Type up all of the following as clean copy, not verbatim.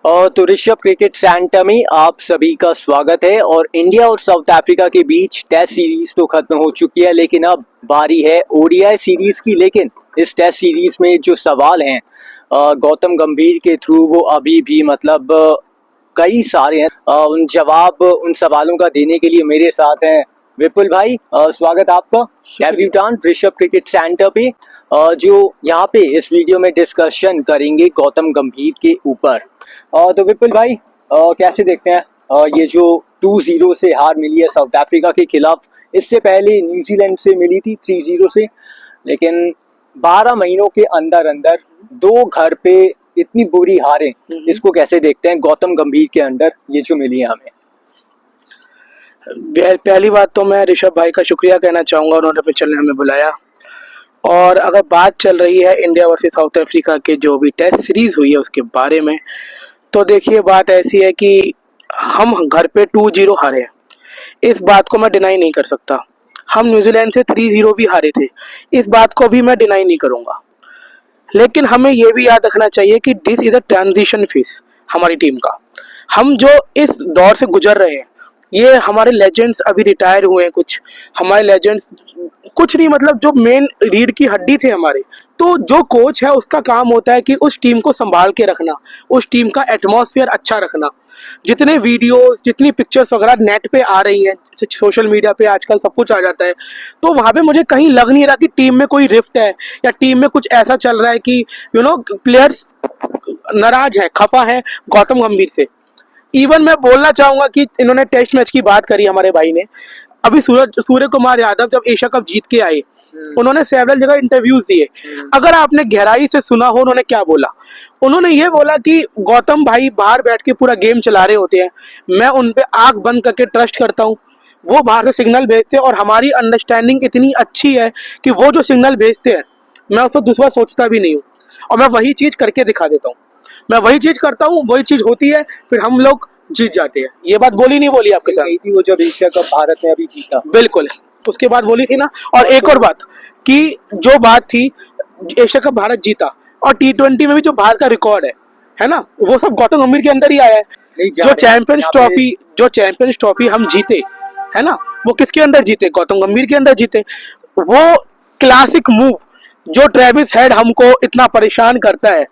तो Rishabh cricket centre में आप सभी का स्वागत है। और इंडिया और साउथ अफ्रीका के बीच टेस्ट सीरीज तो खत्म हो चुकी है, लेकिन अब बारी है ओडीआई सीरीज की। लेकिन इस टेस्ट सीरीज में जो सवाल हैं गौतम गंभीर के थ्रू, वो अभी भी मतलब कई सारे हैं। उन सवालों का देने के लिए मेरे साथ हैं विपुल भाई। स्वागत आपका डेब्यूटेंट ऋषभ क्रिकेट सेंटर पे, जो यहाँ पे इस वीडियो में डिस्कशन करेंगे गौतम गंभीर के ऊपर। तो विपुल भाई, कैसे देखते हैं ये जो 2-0 से हार मिली है साउथ अफ्रीका के खिलाफ? इससे पहले न्यूजीलैंड से मिली थी 3-0 से, लेकिन 12 महीनों के अंदर अंदर 2 घर पे इतनी बुरी हारें, इसको कैसे देखते हैं गौतम गंभीर के अंदर ये जो मिली है हमें? पहली बात तो मैं ऋषभ भाई का शुक्रिया कहना चाहूँगा, उन्होंने पे चलने हमें बुलाया। और अगर बात चल रही है इंडिया वर्सेस साउथ अफ्रीका के जो भी टेस्ट सीरीज हुई है उसके बारे में, तो देखिए बात ऐसी है कि हम घर पे 2-0 हारे हैं, इस बात को मैं डिनाई नहीं कर सकता। हम न्यूजीलैंड से 3-0 भी हारे थे, इस बात को भी मैं डिनाई नहीं करूँगा। लेकिन हमें ये भी याद रखना चाहिए कि this is a transition phase हमारी टीम का। हम जो इस दौर से गुजर रहे हैं, ये हमारे लेजेंड्स अभी रिटायर हुए हैं, कुछ हमारे लेजेंड्स कुछ नहीं, मतलब जो मेन रीढ़ की हड्डी थे हमारे। तो जो कोच है उसका काम होता है कि उस टीम को संभाल के रखना, उस टीम का एटमॉस्फेयर अच्छा रखना। जितने वीडियोस, जितनी पिक्चर्स वगैरह नेट पे आ रही हैं, सोशल मीडिया पे आजकल सब कुछ आ जाता है, तो वहाँ पे मुझे कहीं लग नहीं रहा कि टीम में कोई रिफ्ट है या टीम में कुछ ऐसा चल रहा है कि प्लेयर्स नाराज है, खफा है गौतम गंभीर से। इवन मैं बोलना चाहूंगा कि इन्होंने टेस्ट मैच की बात करी हमारे भाई ने, अभी सूर्य कुमार यादव जब एशिया कप जीत के आए, उन्होंने सेवरल जगह इंटरव्यूज दिए। अगर आपने गहराई से सुना हो उन्होंने क्या बोला, उन्होंने ये बोला कि गौतम भाई बाहर बैठ के पूरा गेम चला रहे होते हैं, मैं उन पे आंख बंद करके ट्रस्ट करता हूँ, वो बाहर से सिग्नल भेजते हैं और हमारी अंडरस्टैंडिंग इतनी अच्छी है कि वो जो सिग्नल भेजते हैं मैं उसको दूसरा सोचता भी नहीं हूँ, और मैं वही चीज करके दिखा देता हूँ। मैं वही चीज करता हूँ, वही चीज होती है, फिर हम लोग जीत जाते हैं। ये बात बोली नहीं बोली आपके साथ? थी वो जब एशिया कप भारत ने अभी जीता, बिल्कुल उसके बाद बोली थी ना। और एक और बात कि जो बात थी, एशिया कप भारत जीता और T20 में भी जो भारत का रिकॉर्ड है ना, वो सब गौतम गंभीर के अंदर ही आया है। जो चैंपियंस ट्रॉफी हम जीते है ना, वो किसके अंदर जीते? गौतम गंभीर के अंदर जीते। वो क्लासिक मूव जो ट्रेविस हेड हमको इतना परेशान करता है,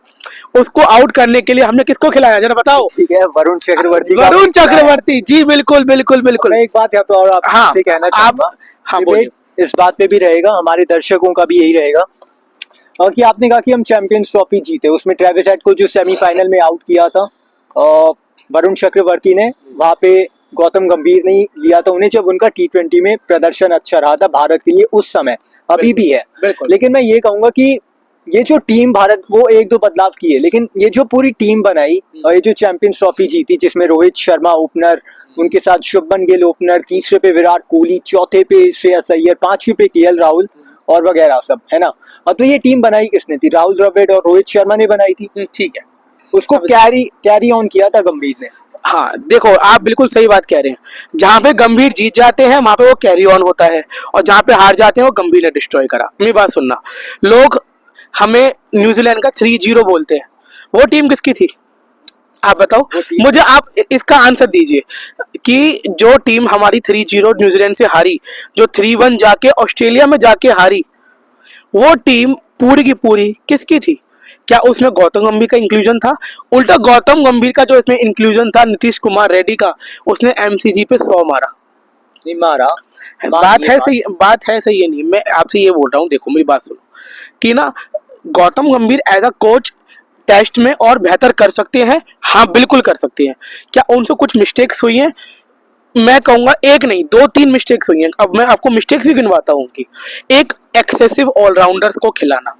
उसको आउट करने के लिए हमने किसको खिलाया जरा बताओ? ठीक है, वरुण चक्रवर्ती जी, बिल्कुल बिल्कुल बिल्कुल। मैं एक बात यहाँ पे और आपसे कहना चाहूंगा। हाँ बोलिए। इस बात पे भी रहेगा, हमारे दर्शकों का भी यही रहेगा, और कि आपने कहा कि हम चैंपियंस ट्रॉफी जीते, उसमें ट्रेविस हेड को जो सेमीफाइनल में आउट किया था वरुण चक्रवर्ती ने, वहां पे गौतम गंभीर ने लिया था उन्हें, जब उनका T20 में प्रदर्शन अच्छा रहा था भारत के लिए उस समय, अभी भी है। लेकिन मैं ये कहूंगा कि ये जो टीम भारत, वो 1-2 बदलाव किए, लेकिन ये जो पूरी टीम बनाई और ये जो चैंपियंस ट्रॉफी जीती, जिसमें रोहित शर्मा ओपनर, उनके साथ शुभमन गिल ओपनर, तीसरे पे विराट कोहली, चौथे पे श्रेयस अय्यर, पांचवे पे केएल राहुल और वगैरह सब, है ना। और तो ये टीम बनाई किसने थी? राहुल द्रविड़ और रोहित शर्मा ने बनाई थी। ठीक है, उसको कैरी ऑन किया था गंभीर ने। हाँ देखो, आप बिल्कुल सही बात कह रहे हैं। जहाँ पे गंभीर जीत जाते हैं वहां पे वो कैरी ऑन होता है, और जहाँ पे हार जाते हैं वो गंभीर ने डिस्ट्रॉय करा। मेरी बात सुनना, लोग हमें न्यूजीलैंड का 3-0 बोलते हैं, वो टीम किसकी थी आप बताओ मुझे? आप इसका आंसर दीजिए कि जो टीम हमारी 3-0 न्यूजीलैंड से हारी, जो 3-1 जाके ऑस्ट्रेलिया में जाके हारी, वो टीम पूरी की पूरी किसकी थी? क्या उसमें गौतम गंभीर का इंक्लूजन था? उल्टा गौतम गंभीर का जो इसमें इंक्लूजन था नीतीश कुमार रेड्डी का, उसने MCG पे 100 मारा। नहीं मारा, बात है सही है नहीं, मैं आपसे ये बोल रहा हूँ, देखो मेरी बात सुनो कि ना, गौतम गंभीर एज अ कोच टेस्ट में और बेहतर कर सकते हैं। हाँ बिल्कुल कर सकते हैं। क्या उनसे कुछ मिस्टेक्स हुई हैं? मैं कहूंगा एक नहीं 2-3 मिस्टेक्स हुई हैं। अब मैं आपको मिस्टेक्स भी गिनवाता हूँ कि एक एक्सेसिव ऑलराउंडर्स को खिलाना,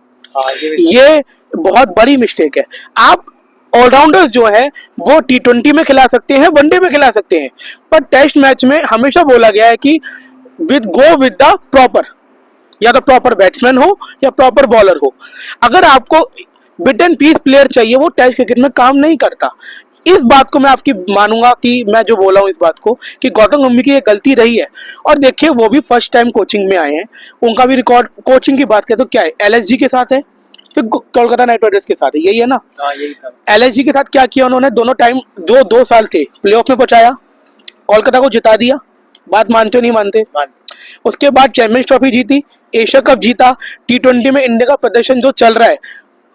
ये बहुत बड़ी मिस्टेक है। आप ऑलराउंडर्स जो है वो T20 में खिला सकते हैं, वनडे में खिला सकते हैं, पर टेस्ट मैच में हमेशा बोला गया है कि गो विद द प्रॉपर, या तो प्रॉपर बैट्समैन हो या प्रॉपर बॉलर हो। अगर आपको बिट एंड पीस प्लेयर चाहिए, वो टेस्ट क्रिकेट में काम नहीं करता। इस बात को मैं आपकी मानूंगा कि मैं जो बोला हूँ इस बात को कि गौतम गंभीर की ये गलती रही है। और देखिए वो भी फर्स्ट टाइम कोचिंग में आए हैं, उनका भी रिकॉर्ड, कोचिंग की बात करें तो क्या है, LSG के साथ है, फिर कोलकाता नाइट राइडर्स के साथ, यही है ना। हाँ यही था। एलएसजी के साथ क्या किया उन्होंने, दोनों टाइम जो 2 साल थे प्लेऑफ में पहुंचाया, कोलकाता को जिता दिया, बात मानते हो नहीं मानते। उसके बाद चैंपियंस ट्रॉफी जीती, एशिया कप जीता, T20 में इंडिया का प्रदर्शन जो चल रहा है,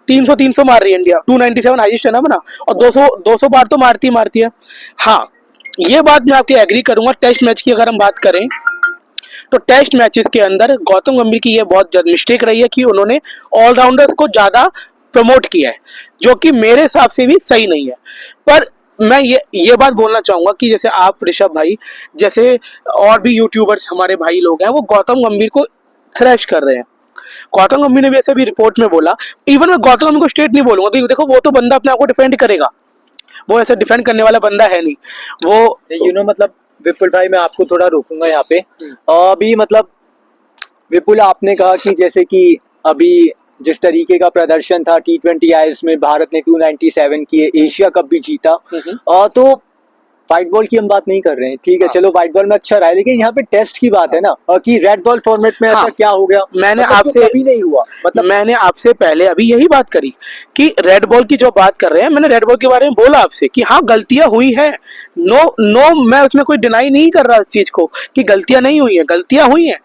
300 मार रही है इंडिया, 297 हाईएस्ट है ना बना, और 200 बार तो मारती है। हाँ, ये बात मैं आपकी एग्री करूंगा। टेस्ट मैच की अगर हम बात करें तो टेस्ट मैचेस के अंदर गौतम गंभीर की ये बहुत मिस्टेक रही है कि उन्होंने ऑलराउंडर्स को ज्यादा प्रमोट किया है, जो कि मेरे हिसाब से भी सही नहीं है। पर मैं ये बात बोलना चाहूंगा कि जैसे आप ऋषभ भाई जैसे और भी यूट्यूबर्स हमारे भाई लोग हैं, वो गौतम गंभीर को थ्रैश कर रहे हैं। गौतम गंभीर ने भी ऐसे भी रिपोर्ट में बोला, इवन मैं गौतम गंभीर को स्ट्रेट नहीं बोलूंगा कि देखो वो तो बंदा अपने आप को डिफेंड करेगा, वो ऐसे डिफेंड करने वाला बंदा है नहीं वो। मतलब विपुल भाई मैं आपको थोड़ा रोकूंगा यहाँ पे। अभी मतलब विपुल आपने कहा कि जैसे कि अभी जिस तरीके का प्रदर्शन था T20 आईएस में, भारत ने 297 किए, एशिया कप भी जीता। तो व्हाइट बॉल की हम बात नहीं कर रहे हैं, ठीक है, चलो व्हाइट बॉल में अच्छा रहा है, लेकिन यहाँ पे टेस्ट की बात है ना, कि रेड बॉल फॉर्मेट में ऐसा क्या हो गया। मैंने मतलब आपसे कभी नहीं हुआ, मतलब मैंने आपसे पहले अभी यही बात करी कि रेड बॉल की जो बात कर रहे हैं, मैंने रेड बॉल के बारे में बोला आपसे कि हाँ गलतियां हुई हैं, नो मैं उसमें कोई डिनाई नहीं कर रहा इस चीज को कि गलतियां नहीं हुई हैं, गलतियां हुई हैं।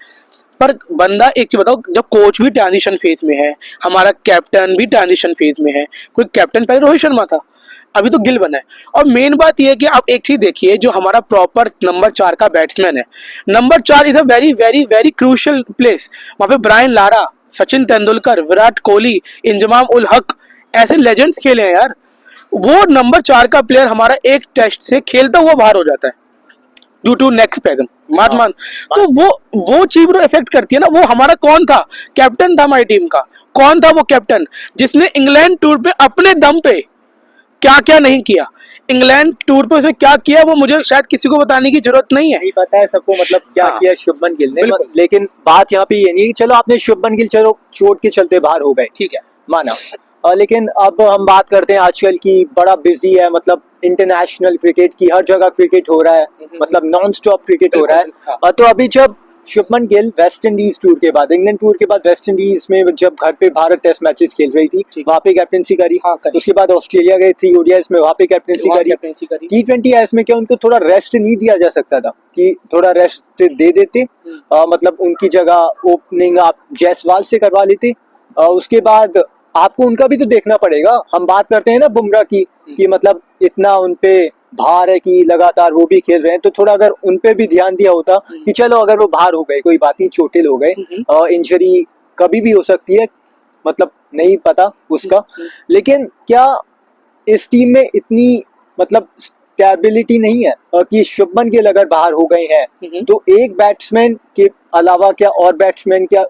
पर बंदा एक चीज बताओ, जब कोच भी ट्रांजिशन फेज में है, हमारा कैप्टन भी ट्रांजिशन फेज में है, कोई कैप्टन पहले रोहित शर्मा था, अभी तो गिल बना है। और मेन बात यह है कि आप एक चीज देखिए, जो हमारा प्रॉपर नंबर 4 का बैट्समैन है, number 4 is a very very very crucial place. वहां पे ब्रायन लारा, सचिन तेंदुलकर, विराट कोहली, इंजमाम उल हक, ऐसे लेजेंड्स खेले हैं यार। वो नंबर 4 का प्लेयर हमारा एक टेस्ट से खेलता हुआ बाहर हो जाता है ड्यू टू नेक स्पैजम, मान। तो वो चीज इफेक्ट करती है ना। वो हमारा कौन था, कैप्टन था हमारी टीम का, कौन था वो कैप्टन जिसने इंग्लैंड टूर पे अपने दम पे क्या क्या नहीं किया। इंग्लैंड टूर पे उसे क्या किया वो मुझे शायद किसी को बताने की जरूरत नहीं है, नहीं पता है सबको, मतलब क्या किया शुभमन गिल ने। लेकिन बात यहाँ पे ये नहीं, चलो आपने शुभमन गिल चलो चोट के चलते बाहर हो गए, ठीक है, माना। लेकिन अब हम बात करते हैं आजकल की, बड़ा बिजी है, मतलब इंटरनेशनल क्रिकेट की, हर जगह क्रिकेट हो रहा है, मतलब नॉन स्टॉप क्रिकेट हो रहा है। तो अभी जब Shubman Gill West Indies tour के बाद, इंग्लैंड टूर के बाद वेस्ट इंडीज में जब घर पे भारत टेस्ट मैचेस खेल रही थी, वहां पे कैप्टनसी करी। उसके बाद ऑस्ट्रेलिया गए 3 ओडीआईस में, वहां पे कैप्टनसी करी। T20 आईएस में क्या उनको थोड़ा रेस्ट नहीं दिया जा सकता था कि थोड़ा रेस्ट दे देते, मतलब उनकी जगह ओपनिंग आप जायसवाल से करवा लेते। उसके बाद आपको उनका भी तो देखना पड़ेगा। हम बात करते हैं ना बुमराह की, कि मतलब इतना उनपे भार है कि लगातार वो भी खेल रहे हैं, तो थोड़ा अगर उनपे भी ध्यान दिया होता कि चलो अगर वो बाहर हो गए कोई बात नहीं, चोटिल हो गए, इंजरी कभी भी हो सकती है, मतलब नहीं पता उसका। लेकिन क्या इस टीम में इतनी मतलब स्टेबिलिटी नहीं है कि शुभमन गिल अगर बाहर हो गए हैं तो एक बैट्समैन के अलावा क्या और बैट्समैन, क्या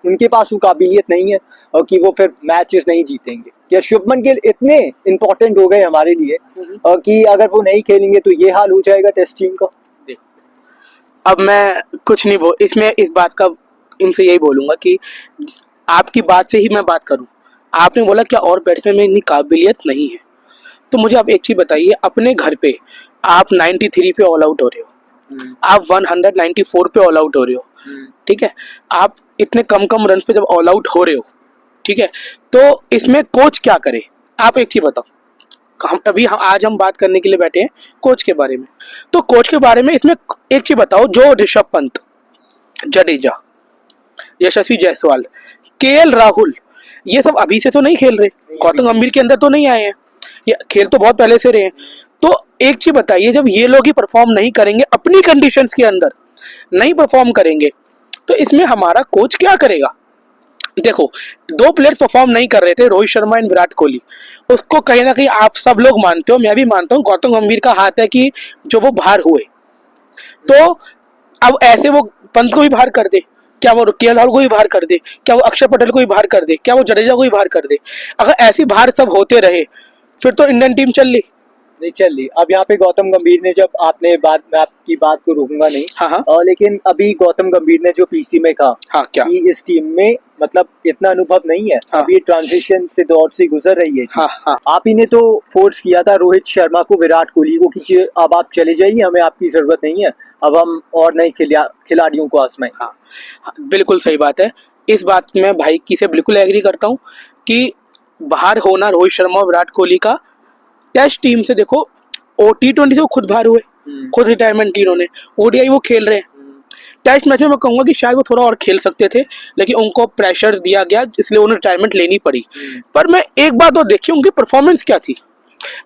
उनके पास वो काबिलियत नहीं है और कि वो फिर मैचेस नहीं जीतेंगे? क्या शुभमन गिल इतने इंपॉर्टेंट हो गए हमारे लिए और कि अगर वो नहीं खेलेंगे तो ये हाल हो जाएगा टेस्ट टीम का? अब मैं कुछ नहीं इसमें इस बात का इनसे यही बोलूंगा कि आपकी बात से ही मैं बात करूं। आपने बोला क्या और बैट्समैन में इतनी काबिलियत नहीं है, तो मुझे आप एक चीज बताइए, अपने घर पे आप 93 पे ऑल आउट हो रहे हो, आप 194 पे ऑल आउट हो रहे हो, ठीक है, आप इतने कम रन पे जब ऑल आउट हो रहे हो, ठीक है, तो इसमें कोच क्या करे? आप एक चीज बताओ। आज हम बात करने के लिए बैठे हैं कोच के बारे में, तो कोच के बारे में इसमें एक चीज बताओ, जो ऋषभ पंत, जडेजा, यशस्वी जायसवाल, केएल राहुल, ये सब अभी से तो नहीं खेल रहे, गौतम गंभीर के अंदर तो नहीं आए हैं, ये खेल तो बहुत पहले से रहे हैं। तो एक चीज बताइए, जब ये लोग ही परफॉर्म नहीं करेंगे, अपनी कंडीशंस के अंदर नहीं परफॉर्म करेंगे, तो इसमें हमारा कोच क्या करेगा? देखो, 2 प्लेयर्स परफॉर्म नहीं कर रहे थे, रोहित शर्मा एंड विराट कोहली, उसको कहीं ना कहीं आप सब लोग मानते हो, मैं भी मानता हूँ, गौतम गंभीर का हाथ है कि जो वो बाहर हुए। तो अब ऐसे वो पंत को भी बाहर कर दे, क्या वो केएल राहुल को भी बाहर कर दे, क्या वो अक्षर पटेल को भी बाहर कर दे, क्या वो जडेजा को भी बाहर कर दे? अगर ऐसे बाहर सब होते रहे फिर तो इंडियन टीम चल ली नहीं चल रही। अब यहाँ पे गौतम गंभीर ने, जब आपने बात, मैं आपकी बात को रोकूंगा नहीं, लेकिन अभी गौतम गंभीर ने जो पीसी में कहा कि इस टीम में मतलब इतना अनुभव नहीं है, अभी ट्रांजिशन से दौर से गुजर रही है। आप ही ने तो फोर्स किया था रोहित शर्मा को, विराट कोहली को, कि अब आप चले जाइए, हमें आपकी जरूरत नहीं है, अब हम और नए खिलाड़ियों को आजमाएं। बिल्कुल सही बात है। इस बात में भाई की से बिल्कुल एग्री करता हूँ कि बाहर होना रोहित शर्मा और विराट कोहली का टेस्ट टीम से, देखो ओ T20 से वो खुद बाहर हुए, खुद रिटायरमेंट की उन्होंने, ओडीआई वो खेल रहे हैं। टेस्ट मैच में मैं कहूँगा कि शायद वो थोड़ा और खेल सकते थे, लेकिन उनको प्रेशर दिया गया इसलिए उन्हें रिटायरमेंट लेनी पड़ी। पर मैं एक बात और देखी, उनकी परफॉर्मेंस क्या थी।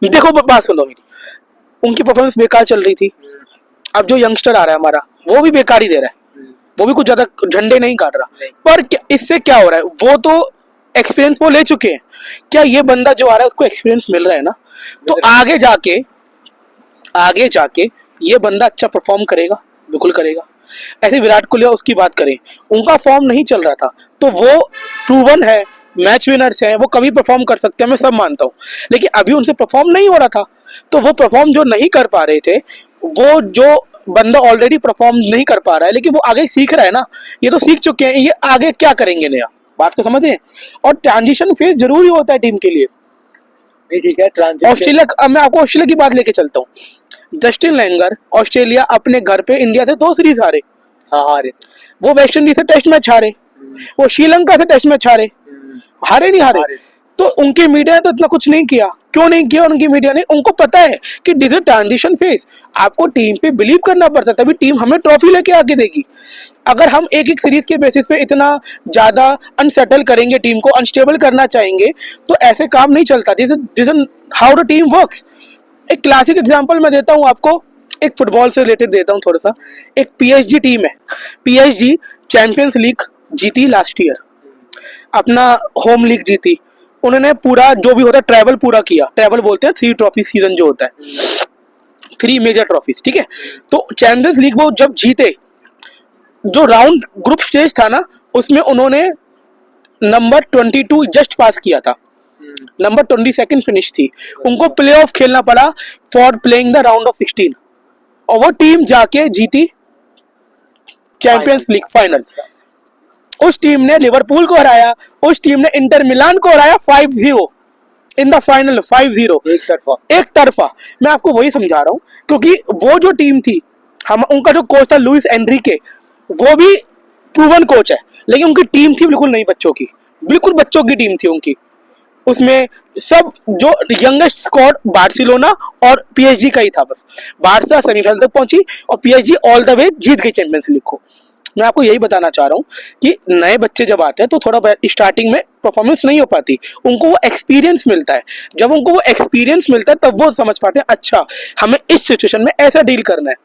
देखो बात सुनो मेरी, उनकी परफॉर्मेंस बेकार चल रही थी। अब जो यंगस्टर आ रहा है हमारा, वो भी बेकार ही दे रहा है, वो भी कुछ ज्यादा झंडे नहीं काट रहा। पर इससे क्या हो रहा है, वो तो एक्सपीरियंस वो ले चुके हैं। क्या ये बंदा जो आ रहा है उसको एक्सपीरियंस मिल रहा है ना, तो आगे जाके ये बंदा अच्छा परफॉर्म करेगा, बिल्कुल करेगा। ऐसे विराट कोहली उसकी बात करें, उनका फॉर्म नहीं चल रहा था, तो वो प्रूवन है, मैच विनर्स हैं, वो कभी परफॉर्म कर सकते हैं, मैं सब मानता हूँ। लेकिन अभी उनसे परफॉर्म नहीं हो रहा था, तो वो परफॉर्म जो नहीं कर पा रहे थे, वो जो बंदा ऑलरेडी परफॉर्म नहीं कर पा रहा है लेकिन वो आगे सीख रहा है ना, ये तो सीख चुके हैं, ये आगे क्या करेंगे नया, बात को समझ रहे हैं। और ट्रांजिशन फेज जरूरी होता है टीम के लिए। ठीक है, ट्रांजिशन। ऑस्ट्रेलिया, अब मैं आपको ऑस्ट्रेलिया की बात लेके चलता हूँ। जस्टिन लैंगर, ऑस्ट्रेलिया अपने घर पे इंडिया से 2 सीरीज हारे। हाँ हारे। वो वेस्ट इंडीज से टेस्ट मैच हारे, वो श्रीलंका से टेस्ट मैच हारे, हारे नहीं हारे। तो उनके मीडिया ने तो इतना कुछ नहीं किया। क्यों नहीं किया उनकी मीडिया ने? उनको पता है कि दिस इज ट्रांजिशन फेज, आपको टीम पे बिलीव करना पड़ता है, तभी टीम हमें ट्रॉफी लेके आके देगी। अगर हम एक एक सीरीज के बेसिस पे इतना ज्यादा अनसेटल करेंगे, टीम को अनस्टेबल करना चाहेंगे, तो ऐसे काम नहीं चलता। This is how the team works. एक क्लासिक एग्जांपल मैं देता हूँ आपको, एक फुटबॉल से रिलेटेड देता हूँ थोड़ा सा। एक PSG टीम है, PSG चैंपियंस लीग जीती लास्ट ईयर, अपना होम लीग जीती। उन्होंने पूरा जो भी होता है ट्रैवल पूरा किया, ट्रैवल बोलते हैं 3 ट्रॉफी सीजन जो होता है, 3 मेजर ट्रॉफीज, ठीक है। तो चैंपियंस लीग वो जब जीते, जो राउंड ग्रुप स्टेज था ना, उसमें उन्होंने नंबर 22 जस्ट पास किया था, नंबर 22 फिनिश थी। उनको प्ले ऑफ खेलना पड़ा for playing the round of 16, और वो टीम जाके जीती चैंपियंस लीग फाइनल। उस टीम ने लिवरपूल को हराया, उस टीम ने इंटर मिलान को हराया 5-0 इन द फाइनल, 5-0 एक तरफा। मैं आपको वही समझा रहा हूं, क्योंकि वो जो टीम थी, हम उनका जो कोच था लुइस एनरिके, वो भी प्रूवन कोच है, लेकिन उनकी टीम थी बिल्कुल नई बच्चों की, बिल्कुल बच्चों की टीम थी उनकी। उसमें सब जो यंगेस्ट स्क्वाड बार्सिलोना और PSG का ही था बस। बार्सा सेमीफाइनल तक पहुंची और PSG ऑल द वे जीत गई चैंपियंस लीग को। मैं आपको यही बताना चाह रहा हूँ कि नए बच्चे जब आते हैं तो थोड़ा स्टार्टिंग में परफॉर्मेंस नहीं हो पाती, उनको वो एक्सपीरियंस मिलता है। जब उनको वो एक्सपीरियंस मिलता है तब वो समझ पाते हैं, अच्छा हमें इस सिचुएशन में ऐसा डील करना है।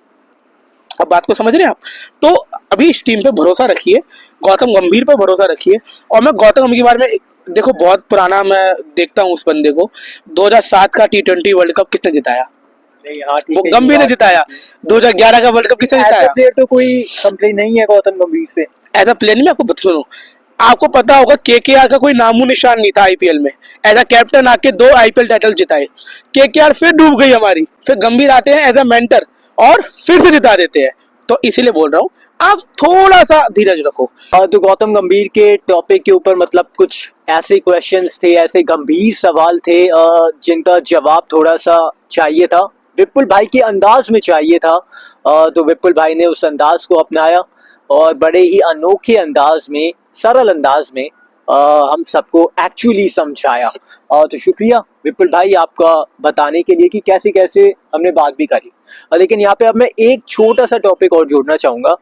अब बात को समझ रहे हैं आप? तो अभी इस टीम पे भरोसा रखिए, गौतम गंभीर पे भरोसा रखिए। और मैं गौतम गंभीर के बारे में, देखो बहुत पुराना मैं देखता हूँ उस बंदे को। 2007 का T20 वर्ल्ड कप किसने जिताया? वो गंभीर ने जिताया। 2011 का वर्ल्ड कप किसने जिताया? प्लेयर तो कोई कंप्लेन नहीं है गौतम गंभीर से। एज अ प्लेयर नहीं, आपको सुनो, आपको पता होगा KKR का कोई नामो निशान नहीं था IPL में। एज अ कैप्टन आके 2 IPL टाइटल जिताए। KKR फिर डूब गई हमारी, फिर गंभीर आते हैं एज अ मेंटर और फिर से जिता देते हैं। तो इसीलिए बोल रहा हूँ, आप थोड़ा सा धीरज रखो। तो गौतम गंभीर के टॉपिक के ऊपर मतलब कुछ ऐसे क्वेश्चंस थे, ऐसे गंभीर सवाल थे जिनका जवाब थोड़ा सा चाहिए था, विपुल भाई के अंदाज में चाहिए था। तो विपुल भाई ने उस अंदाज को अपनाया और बड़े ही अनोखे अंदाज में, सरल अंदाज में हम सबको एक्चुअली समझाया। तो शुक्रिया विपुल भाई आपका बताने के लिए कि कैसे कैसे हमने बात भी करी। लेकिन यहाँ पे अब मैं एक छोटा सा टॉपिक और जोड़ना चाहूँगा।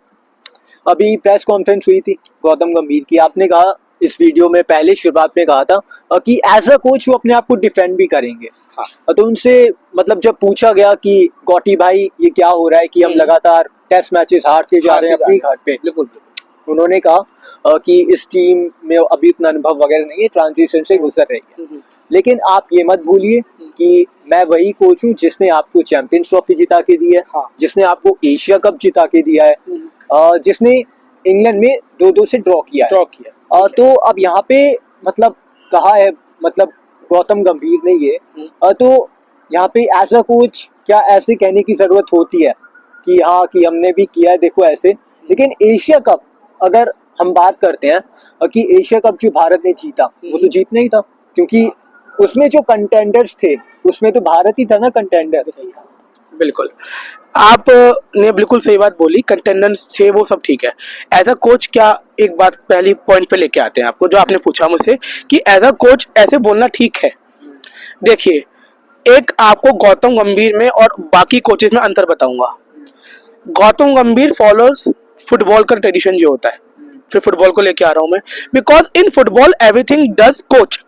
अभी प्रेस कॉन्फ्रेंस हुई थी गौतम गंभीर की, आपने कहा इस वीडियो में पहले शुरुआत में कहा था कि एज अ कोच वो अपने आप को डिफेंड भी करेंगे। हाँ। तो उनसे मतलब जब पूछा गया कि गौटी भाई ये क्या हो रहा है कि हम लगातार टेस्ट मैचेस हारते जा रहे हैं अपनी घर पे, उन्होंने कहा कि इस टीम में अभी उतना अनुभव वगैरह नहीं है, ट्रांजिशन से गुजर रही है। लेकिन आप ये मत भूलिए कि मैं वही कोच हूँ जिसने आपको चैंपियंस ट्रॉफी जिता के दी है, जिसने आपको एशिया कप जिता के दिया है, जिसने इंग्लैंड में 2-2 से ड्रॉ किया। तो अब यहाँ पे मतलब कहा है, मतलब गौतम गंभीर ने ये, तो यहाँ पे एज अ कोच क्या ऐसे कहने की जरूरत होती है कि हाँ कि हमने भी किया है देखो ऐसे। लेकिन एशिया कप अगर हम बात करते हैं कि एशिया कप जो भारत ने जीता वो तो जीतना ही था, क्योंकि उसमें जो कंटेंडर्स थे उसमें तो भारत ही था ना कंटेंडर। बिल्कुल। आप ने बिल्कुल सही बात बोली, कंटेंडेंस थे वो सब ठीक है। एज अ कोच क्या, एक बात पहली पॉइंट पे लेके आते हैं आपको, जो आपने पूछा मुझसे कि एज अ कोच ऐसे बोलना ठीक है। देखिए, एक आपको गौतम गंभीर में और बाकी कोचेस में अंतर बताऊंगा। गौतम गंभीर फॉलोअर्स फुटबॉल का ट्रेडिशन जो होता है, फिर फुटबॉल को लेके आ रहा हूं मैं, because in football everything does coach.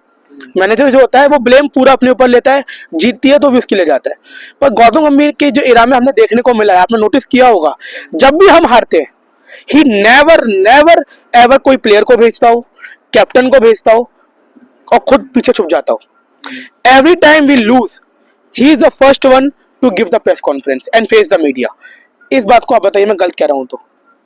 Manager जो होता है वो ब्लेम पूरा अपने ऊपर लेता है, जीतती है तो भी उसके लिए जाता है। पर गौतम गंभीर के जो इरा में हमने देखने को मिला है, आपने नोटिस किया होगा, जब भी हम हारते हैं ही नेवर नेवर एवर कोई प्लेयर को भेजता हो, कैप्टन को भेजता हो और खुद पीछे छुप जाता हो। Every time we lose he is the first one to give the press conference and face the media. इस बात को आप बताइए मैं गलत कह रहा हूं तो?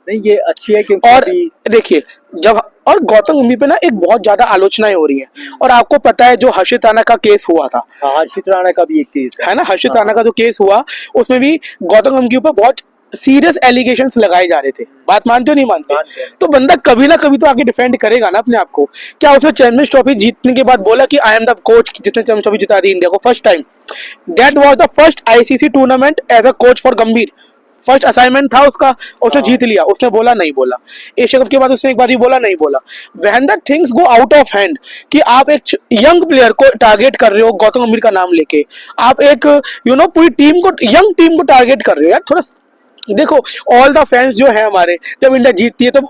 नहीं, ये अच्छी है क्योंकि और देखिए, जब और गौतम गंभीर पे ना एक बहुत ज्यादा आलोचनाएं हो रही हैं, और आपको पता है जो हर्षित राणा का केस हुआ था, हाँ, हर्षित राणा का भी एक केस है ना, हर्षित हाँ। राणा का जो केस हुआ उसमें भी गौतम गंभीर के ऊपर बहुत सीरियस एलिगेशंस लगाए जा रहे थे। बात मानते हो नहीं मानते? मानते हैं। तो बंदा कभी ना कभी तो आके डिफेंड करेगा ना अपने आप को। क्या उसने चैंपियंस ट्रॉफी जीतने के बाद बोला कि आई एम द कोच जिसने चैंपियंस ट्रॉफी जिता दी इंडिया को first time? That was the first ICC tournament as a coach for Gambhir. First assignment था उसका, उसने जीत लिया। उसने बोला नहीं बोला, एशिया कप के बाद उसने एक बार भी बोला नहीं बोला। When the things go out of hand कि आप एक यंग प्लेयर को टारगेट कर रहे हो गौतम गंभीर का नाम लेके, आप एक पूरी टीम को, यंग टीम को टारगेट कर रहे हो यार, थोड़ा देखो। ऑल द फैंस जो है हमारे, जब इंडिया जीतती है तो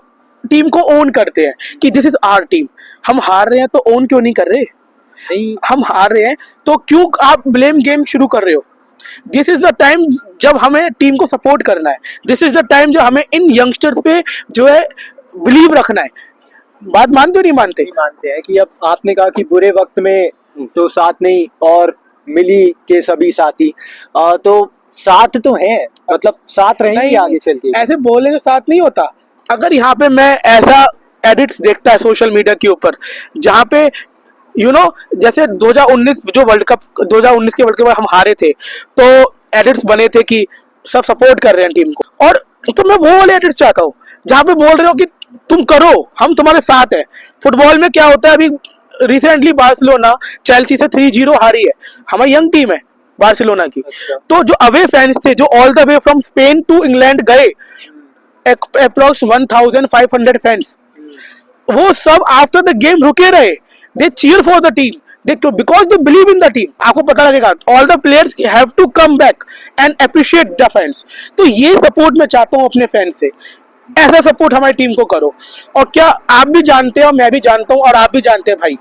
टीम को ओन करते हैं कि दिस इज आवर टीम। हम हार रहे हैं तो ओन क्यों नहीं कर रहे? नहीं, हम हार रहे हैं तो क्यों आप ब्लेम गेम शुरू कर रहे हो? दिस इज द टाइम जब हमें टीम को सपोर्ट करना है। दिस इज द टाइम जो हमें इन यंगस्टर्स पे जो है बिलीव रखना है। बात मानते हो नहीं मानते? मानते हैं कि अब आपने कहा कि बुरे वक्त में तो साथ नहीं और मिली के सभी साथी, तो साथ तो है, मतलब साथ रहेंगे आगे चल के। ऐसे बोलने से साथ नहीं होता। अगर यहाँ पे मैं ऐसा एडिट्स देखता है सोशल मीडिया के ऊपर, जहाँ पे जैसे 2019 जो वर्ल्ड कप, 2019 के वर्ल्ड कप हम हारे थे, तो एडिट्स बने थे कि सब सपोर्ट कर रहे हैं टीम को, और तो मैं वो वाले एडिट्स चाहता हूँ जहाँ पे बोल रहे हो कि तुम करो, हम तुम्हारे साथ हैं। फुटबॉल में क्या होता है, अभी रिसेंटली बार्सिलोना चेल्सी से 3-0 हारी है, हमारी यंग टीम है बार्सिलोना की। तो जो अवे फैंस थे, जो all the way from Spain to England गए, अप्रोक्स 1500 फैंस, वो सब आफ्टर द गेम रुके रहे। They cheer for the team, because they believe in the team। आपको पता लगेगा, all the players have to come back and appreciate the fans। तो ये सपोर्ट मैं चाहता हूँ अपने फैंस से, ऐसा सपोर्ट हमारी टीम को करो। और क्या आप भी जानते हो, मैं भी जानता हूँ और आप भी जानते हैं भाई,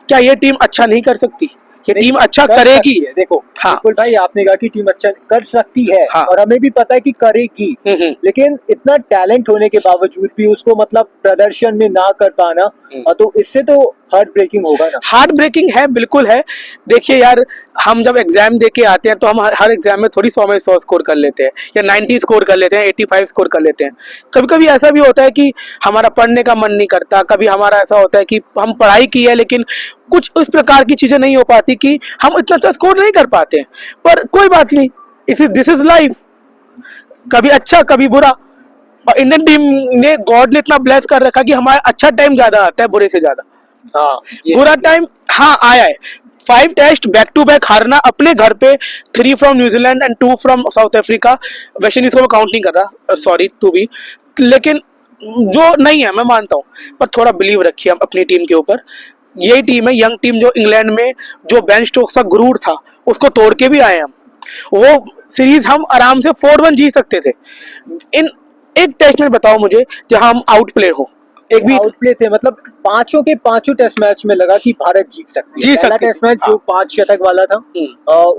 क्या ये टीम अच्छा नहीं कर सकती? ये टीम अच्छा करेगी। देखो हाँ बिल्कुल भाई, आपने कहा कि टीम अच्छा कर सकती है, हाँ। और हमें भी पता है कि करेगी, लेकिन इतना टैलेंट होने के बावजूद भी उसको मतलब प्रदर्शन में ना कर पाना, तो इससे तो हार्ट ब्रेकिंग होगा ना। हार्ट ब्रेकिंग है, बिल्कुल है। देखिए यार, हम जब एग्जाम दे के आते हैं तो हम हर एग्जाम में थोड़ी 100 में 100 स्कोर कर लेते हैं, या 90 स्कोर कर लेते हैं, 85 स्कोर कर लेते हैं। कभी कभी ऐसा भी होता है कि हमारा पढ़ने का मन नहीं करता, कभी हमारा ऐसा होता है कि हम पढ़ाई की है लेकिन कुछ उस प्रकार की चीजें नहीं हो पाती कि हम इतना अच्छा स्कोर नहीं कर पाते हैं। पर कोई बात नहीं, दिस इज लाइफ, कभी अच्छा कभी बुरा। और इंडियन टीम ने, गॉड ने इतना ब्लेस कर रखा कि हमारा अच्छा टाइम ज्यादा आता है बुरे से ज्यादा। हाँ, बुरा टाइम हाँ आया है। 5 टेस्ट बैक टू बैक हारना अपने घर पे, 3 from New Zealand and 2 from south Africa. West Indies को मैं काउंट नहीं कर रहा, सॉरी टू बी, लेकिन जो नहीं है मैं मानता हूँ, पर थोड़ा बिलीव रखिए हम अपनी टीम के ऊपर। यही टीम है, यंग टीम, जो इंग्लैंड में जो बेन स्टोक्स का गुरूर था उसको तोड़ के भी आए हम। वो सीरीज हम आराम से 4-1 जीत सकते थे। इन एक टेस्ट में बताओ मुझे जहां हम आउट प्ले हो, एक भी आउटप्ले थे, मतलब पांचों के पांचों टेस्ट मैच में लगा कि भारत जीत सकती है। पहला टेस्ट मैच जो 5 शतक वाला था,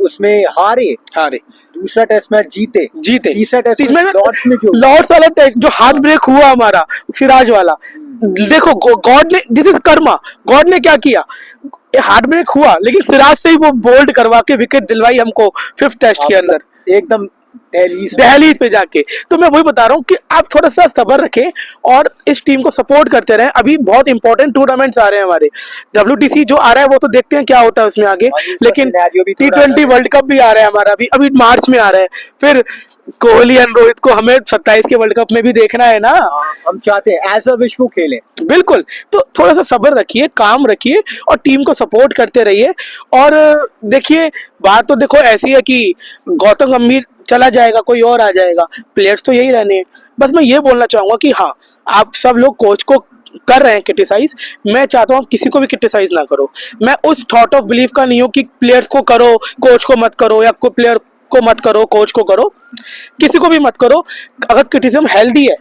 उसमें हारे, दूसरा टेस्ट मैच जीते, तीसरा टेस्ट मैच लॉर्ड्स वाला टेस्ट जो हार्ट ब्रेक हुआ हमारा, सिराज वाला, देखो गॉड ने, दिस इज कर्मा, गॉड ने क्या किया, हार्ट ब्रेक हुआ लेकिन सिराज से ही वो बोल्ड करवा के विकेट दिलवाई हमको 5th टेस्ट के अंदर, एकदम दहलीज पे जाके। तो मैं वही बता रहा हूँ कि आप थोड़ा सा सब्र रखें और इस टीम को सपोर्ट करते रहें। अभी बहुत इंपॉर्टेंट टूर्नामेंट्स आ रहे हैं हमारे, WTC जो आ रहा है वो तो देखते हैं क्या होता है उसमें आगे, लेकिन T20 वर्ल्ड कप भी आ रहा है हमारा, अभी मार्च में आ रहा है। फिर कोहली एंड रोहित को हमें 27 के वर्ल्ड कप में भी देखना है ना। हम चाहते हैं एज अ विश्व खेलें। बिल्कुल, तो थोड़ा सा सब्र रखिए, काम रखिए और टीम को सपोर्ट करते रहिए। और देखिए, बात तो देखो ऐसी है कि गौतम गंभीर चला जाएगा, कोई और आ जाएगा, प्लेयर्स तो यही रहने हैं। बस मैं ये बोलना चाहूंगा कि हाँ, आप सब लोग कोच को कर रहे हैं क्रिटिसाइज, मैं चाहता हूँ किसी को भी क्रिटिसाइज ना करो। मैं उस थॉट ऑफ बिलीफ का नहीं हूँ कि प्लेयर्स को करो, कोच को मत करो, या कोई प्लेयर को मत करो, कोच को करो, किसी को भी मत करो। अगर क्रिटिसिज्म हेल्दी है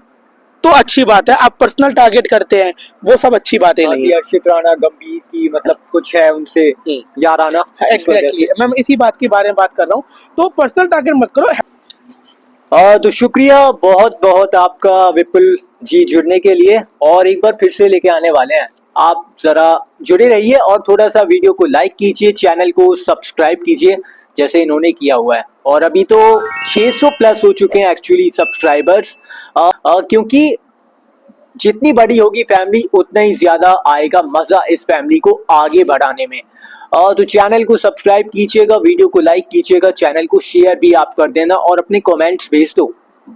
तो अच्छी बात है। आप पर्सनल टारगेट करते हैं, वो सब अच्छी बातें नहीं है। हर्षित राणा, गंभीर की मतलब कुछ है उनसे याराना, इस वजह एग्जैक्टली, से। मैं इसी बात के बारे में बात कर रहा हूँ। तो पर्सनल टारगेट मत करो। तो शुक्रिया बहुत बहुत आपका विपुल जी जुड़ने के लिए, और एक बार फिर से लेके आने वाले हैं। आप जरा जुड़े रहिए और थोड़ा सा वीडियो को लाइक कीजिए, चैनल को सब्सक्राइब कीजिए जैसे इन्होंने किया हुआ है। और अभी तो 600 प्लस हो चुके हैं एक्चुअली सब्सक्राइबर्स, क्योंकि जितनी बड़ी होगी फैमिली उतना ही ज्यादा आएगा मजा इस फैमिली को आगे बढ़ाने में। तो चैनल को सब्सक्राइब कीजिएगा, वीडियो को लाइक कीजिएगा, चैनल को शेयर भी आप कर देना और अपने कमेंट्स भेज दो।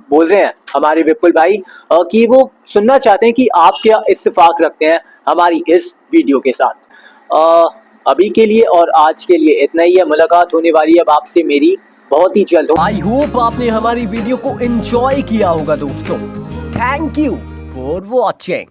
बोल रहे हैं हमारे विपुल भाई कि वो सुनना चाहते हैं कि आप क्या इत्तेफाक रखते हैं हमारी इस वीडियो के साथ। अभी के लिए और आज के लिए इतना ही है। मुलाकात होने वाली है अब आपसे मेरी बहुत ही जल्द। आई होप आपने हमारी वीडियो को एंजॉय किया होगा दोस्तों। Thank you for watching.